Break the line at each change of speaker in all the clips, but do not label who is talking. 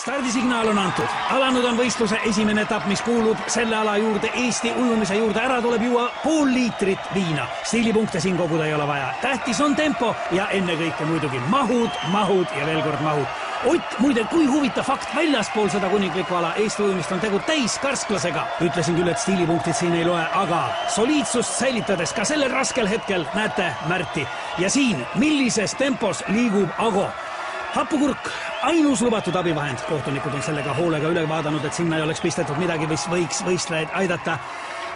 stardisignaal on antud. Alanud on võistluse esimene etapp, mis kuulub selle ala juurde, Eesti ujumise juurde. Ära tuleb juua pool liitrit viina. Stiilipunkte siin koguda ei ole vaja. Tähtis on tempo ja ennekõike muidugi mahud ja veel kord mahud. Ott, muide, kui huvitav fakt, väljaspool seda kuninglikku ala Eesti ujumist on tegu täiskarsklasega. Ütlesin küll, et stiilipunktid siin ei loe, aga soliidsust säilitades ka sellel raskel hetkel näete Märti. Ja siin, millises tempos liigub Ago. Happukurk, ainus lubatud abivahend. Kohtunikud on sellega hoolega üle vaadanud, et sinna ei oleks pistetud midagi, mis võiks võistlejaid aidata.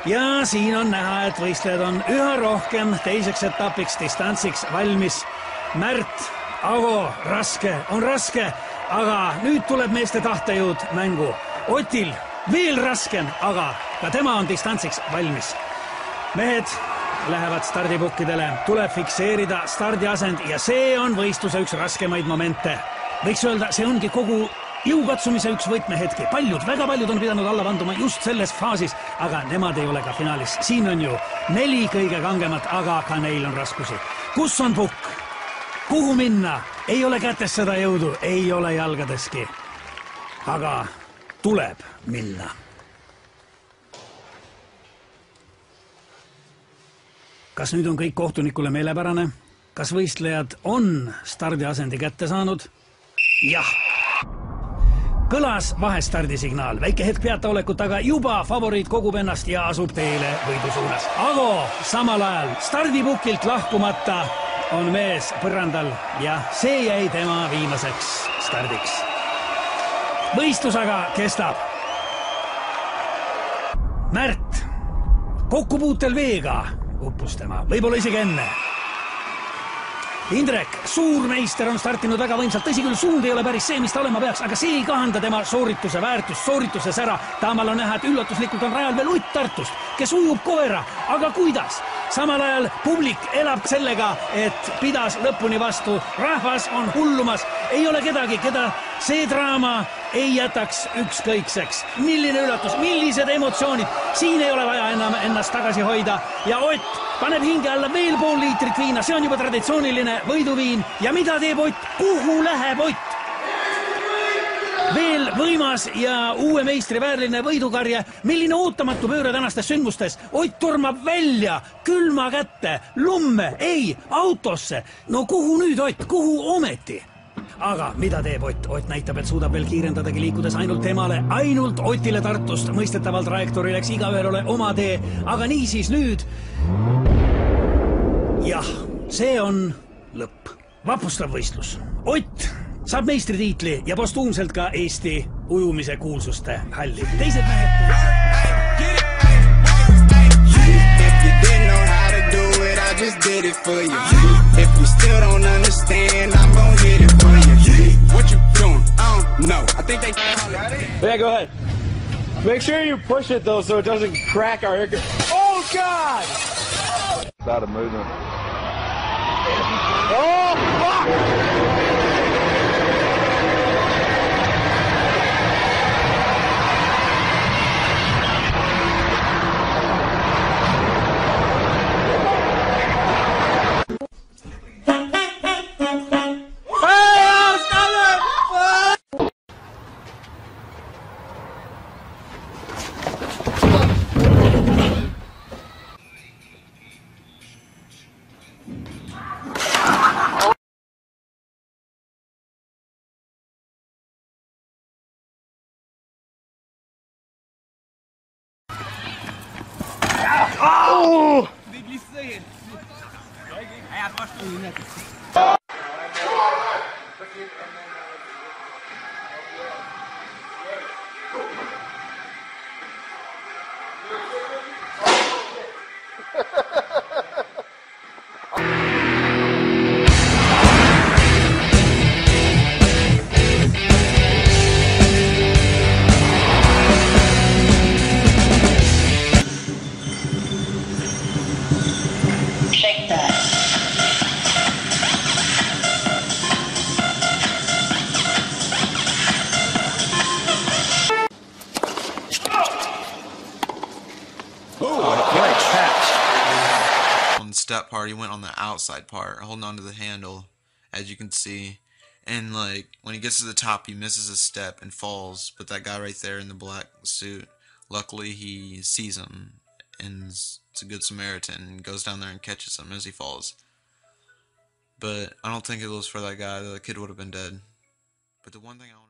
Ja siin on näha, et võistlejad on üha rohkem teiseks etapiks, distantsiks valmis. Märt, Ago, raske, on raske, aga nüüd tuleb meeste tahtejõud mängu. Otil veel raskem, aga ka tema on distantsiks valmis. Mehed lähevad stardipukkidele, tuleb fikseerida stardiasend ja see on võistluse üks raskemaid momente. Võiks öelda, see ongi kogu jõukatsumise üks võtmehetki. Väga paljud on pidanud alla vanduma just selles faasis, aga nemad ei ole ka finaalis. Siin on ju 4 kõige kangemat, aga ka neil on raskusi. Kus on pukk? Kuhu minna? Ei ole kätes seda jõudu, ei ole jalgadeski. Aga tuleb minna. Kas nüüd on kõik kohtunikule meelepärane? Kas võistlejad on stardiasendi kätte saanud? Jah. Kõlas vahestardisignaal. Väike hetk peataolekut, aga juba favoriit kogub ennast ja asub teele võidu suunas. Ago samal ajal stardipukilt lahkumata on mees põrandal ja see jäi tema viimaseks stardiks. Võistlus aga kestab. Märt, kokkupuutel veega uppus tema, võib-olla isegi enne. Indrek, suurmeister on startinud väga võimsalt, tõsi küll, suund ei ole päris see, mis ta olema peaks, aga see ei kahanda tema soorituse väärtust, soorituse sära. Taamal on näha, et üllatuslikult on rajal veel Utt Tartust, kes ujub koera, aga kuidas? Samal ajal publik elab sellega, et pidas lõpuni vastu. Rahvas on hullumas, ei ole kedagi, keda see draama ei jätaks ükskõikseks. Milline üllatus, millised emotsioonid, siin ei ole vaja enam ennast tagasi hoida ja Ott paneb hinge alla veel pool liitrit viina, see on juba traditsiooniline võiduviin. Ja mida teeb Ott? Kuhu läheb Ott? Veel võimas ja uue meistri väärline võidukarje. Milline ootamatu pööre tänastes sündmustes. Ott tormab välja, külma kätte, lumme, ei, autosse. No kuhu nüüd Ott, kuhu ometi? Aga mida teeb Ott? Ott näitab, et suudab veel kiirendadagi liikudes ainult temale, ainult Otile Tartust. Mõistetaval trajektoori läks igaühel ole oma tee, aga niisiis nüüd. Jah, see on lõpp. Vapustav võistlus. Ott saab meistritiitli ja postuumselt ka Eesti ujumise kuulsuste halli. Teised mehed... Just did it for you. If you still don't understand, I'm gonna hit it for you. What you doing? I don't know. I think they...
Yeah, go ahead. Make sure you push it though so it doesn't crack our air. Oh God! It's out of movement. Oh fuck!
Oh!
Step part, he went on the outside part, holding onto the handle, as you can see, And like when he gets to the top, he misses a step and falls. But that guy right there in the black suit, luckily he sees him and it's a good Samaritan and goes down there and catches him as he falls. But I don't think it was for that guy. The kid would have been dead. But the one thing I